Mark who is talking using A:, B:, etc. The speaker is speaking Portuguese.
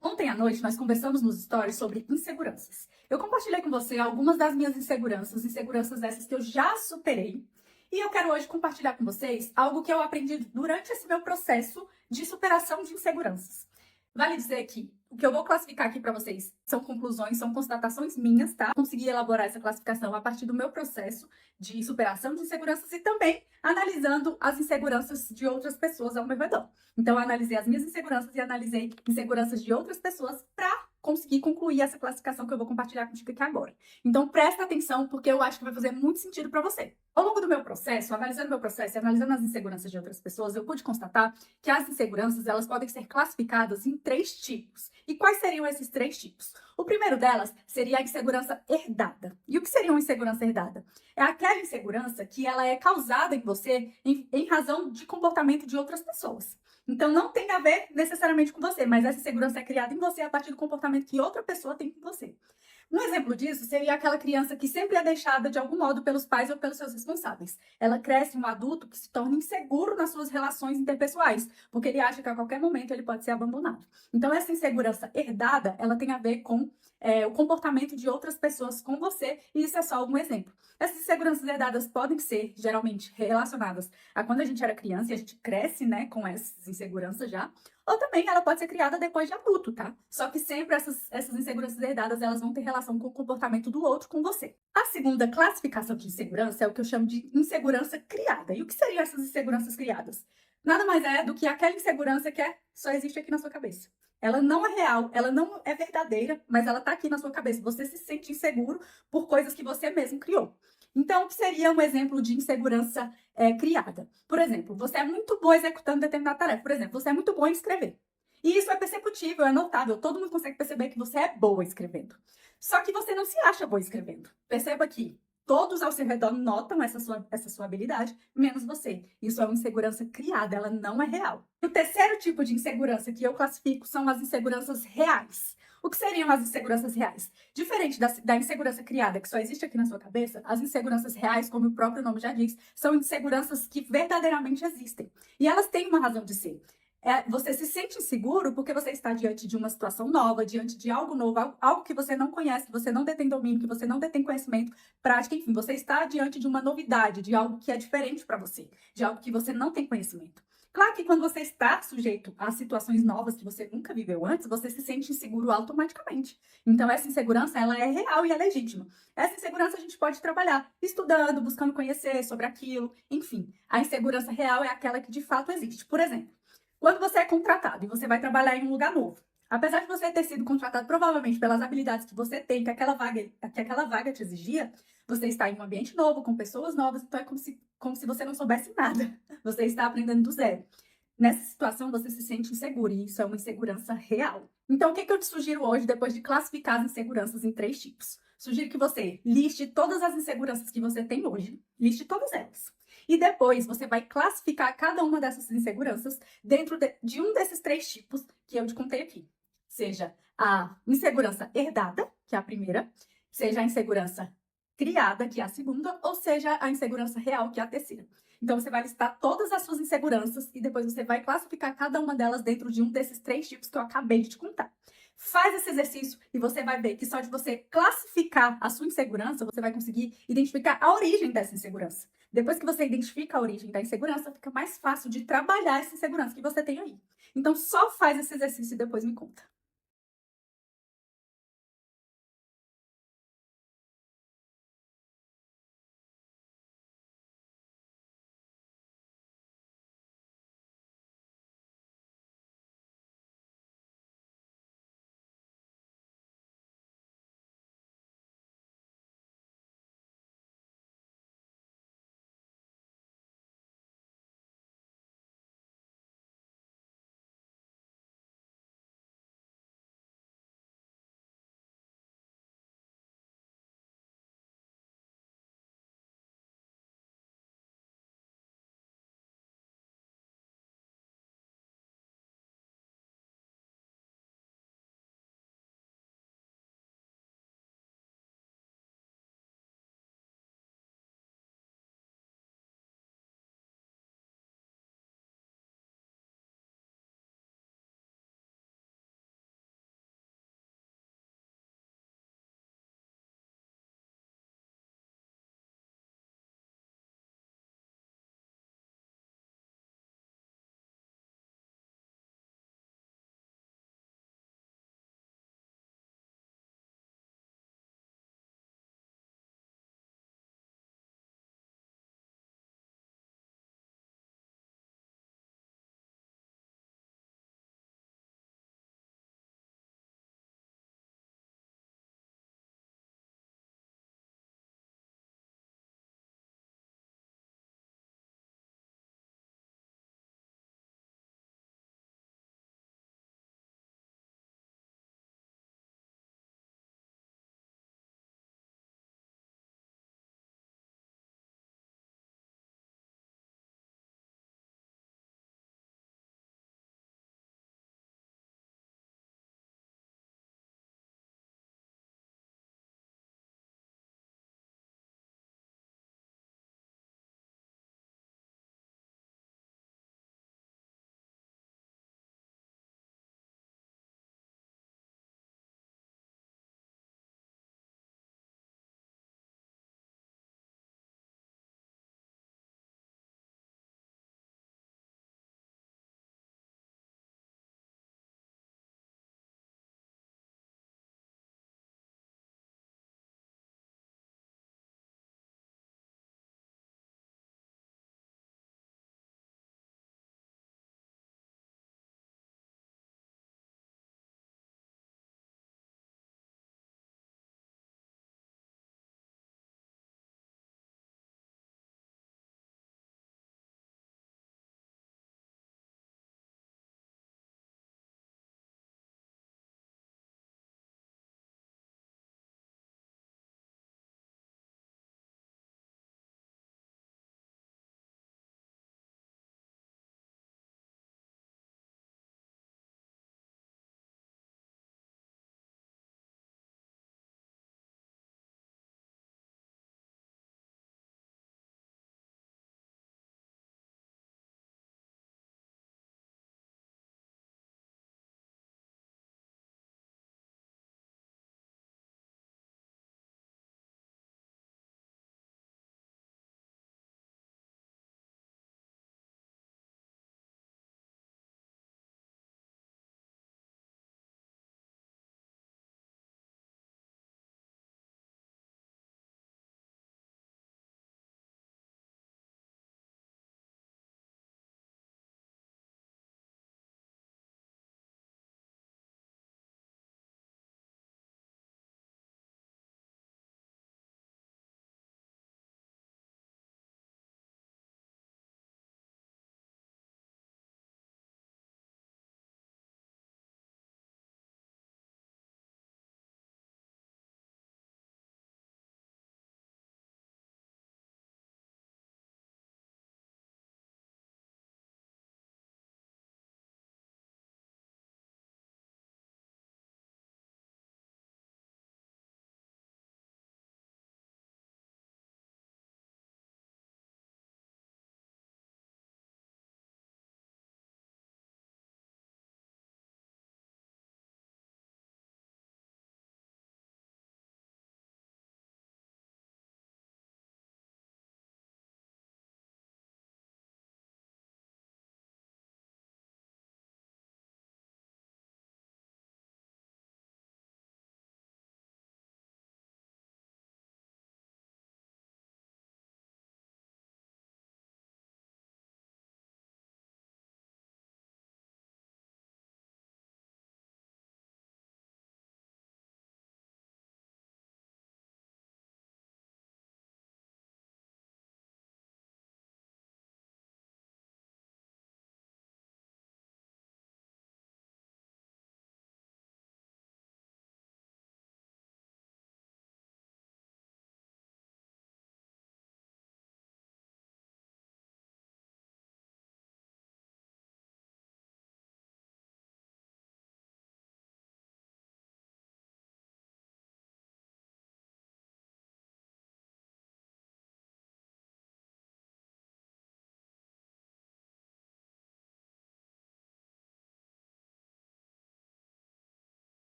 A: Ontem à noite nós conversamos nos stories sobre inseguranças. Eu compartilhei com você algumas das minhas inseguranças essas que eu já superei. E eu quero hoje compartilhar com vocês algo que eu aprendi durante esse meu processo de superação de inseguranças. Vale dizer que o que eu vou classificar aqui para vocês são conclusões, são constatações minhas, tá? Consegui elaborar essa classificação a partir do meu processo de superação de inseguranças e também analisando as inseguranças de outras pessoas ao meu redor. Então, eu analisei as minhas inseguranças e analisei inseguranças de outras pessoas para conseguir concluir essa classificação que eu vou compartilhar contigo aqui agora. Então, presta atenção, porque eu acho que vai fazer muito sentido para você. Ao longo do meu processo, analisando meu processo e analisando as inseguranças de outras pessoas, eu pude constatar que as inseguranças, elas podem ser classificadas em 3 tipos. E quais seriam esses 3 tipos? O primeiro delas seria a insegurança herdada. E o que seria uma insegurança herdada? É aquela insegurança que ela é causada em você em razão de comportamento de outras pessoas. Então, não tem a ver necessariamente com você, mas essa insegurança é criada em você a partir do comportamento que outra pessoa tem com você. Um exemplo disso seria aquela criança que sempre é deixada de algum modo pelos pais ou pelos seus responsáveis. Ela cresce um adulto que se torna inseguro nas suas relações interpessoais, porque ele acha que a qualquer momento ele pode ser abandonado. Então, essa insegurança herdada, ela tem a ver com o comportamento de outras pessoas com você, e isso é só um exemplo. Essas inseguranças herdadas podem ser, geralmente, relacionadas a quando a gente era criança e a gente cresce, né, com essas inseguranças já, ou também ela pode ser criada depois de adulto, tá? Só que sempre essas inseguranças herdadas, elas vão ter relação com o comportamento do outro com você. A segunda classificação de insegurança é o que eu chamo de insegurança criada. E o que seriam essas inseguranças criadas? Nada mais é do que aquela insegurança que só existe aqui na sua cabeça. Ela não é real, ela não é verdadeira, mas ela tá aqui na sua cabeça. Você se sente inseguro por coisas que você mesmo criou. Então, o que seria um exemplo de insegurança criada? Por exemplo, você é muito boa executando determinada tarefa. Por exemplo, você é muito boa em escrever. E isso é perceptível, é notável. Todo mundo consegue perceber que você é boa escrevendo. Só que você não se acha boa escrevendo. Perceba que todos ao seu redor notam essa sua habilidade, menos você. Isso é uma insegurança criada, ela não é real. E o terceiro tipo de insegurança que eu classifico são as inseguranças reais. O que seriam as inseguranças reais? Diferente da insegurança criada, que só existe aqui na sua cabeça, as inseguranças reais, como o próprio nome já diz, são inseguranças que verdadeiramente existem. E elas têm uma razão de ser. Você se sente inseguro porque você está diante de uma situação nova, diante de algo novo, algo que você não conhece, que você não detém domínio, que você não detém conhecimento, prática, enfim, você está diante de uma novidade, de algo que é diferente para você, de algo que você não tem conhecimento. Claro que quando você está sujeito a situações novas que você nunca viveu antes, você se sente inseguro automaticamente. Então, essa insegurança, ela é real e é legítima. Essa insegurança a gente pode trabalhar estudando, buscando conhecer sobre aquilo, enfim. A insegurança real é aquela que de fato existe. Por exemplo, quando você é contratado e você vai trabalhar em um lugar novo, apesar de você ter sido contratado provavelmente pelas habilidades que você tem, que aquela vaga te exigia, você está em um ambiente novo, com pessoas novas, então é como se você não soubesse nada. Você está aprendendo do zero. Nessa situação, você se sente inseguro, e isso é uma insegurança real. Então, o que eu te sugiro hoje, depois de classificar as inseguranças em 3 tipos? Sugiro que você liste todas as inseguranças que você tem hoje, liste todas elas. E depois você vai classificar cada uma dessas inseguranças dentro de um desses 3 tipos que eu te contei aqui. Seja a insegurança herdada, que é a primeira, seja a insegurança criada, que é a segunda, ou seja a insegurança real, que é a terceira. Então, você vai listar todas as suas inseguranças e depois você vai classificar cada uma delas dentro de um desses 3 tipos que eu acabei de te contar. Faz esse exercício e você vai ver que só de você classificar a sua insegurança, você vai conseguir identificar a origem dessa insegurança. Depois que você identifica a origem da insegurança, fica mais fácil de trabalhar essa insegurança que você tem aí. Então, só faz esse exercício e depois me conta.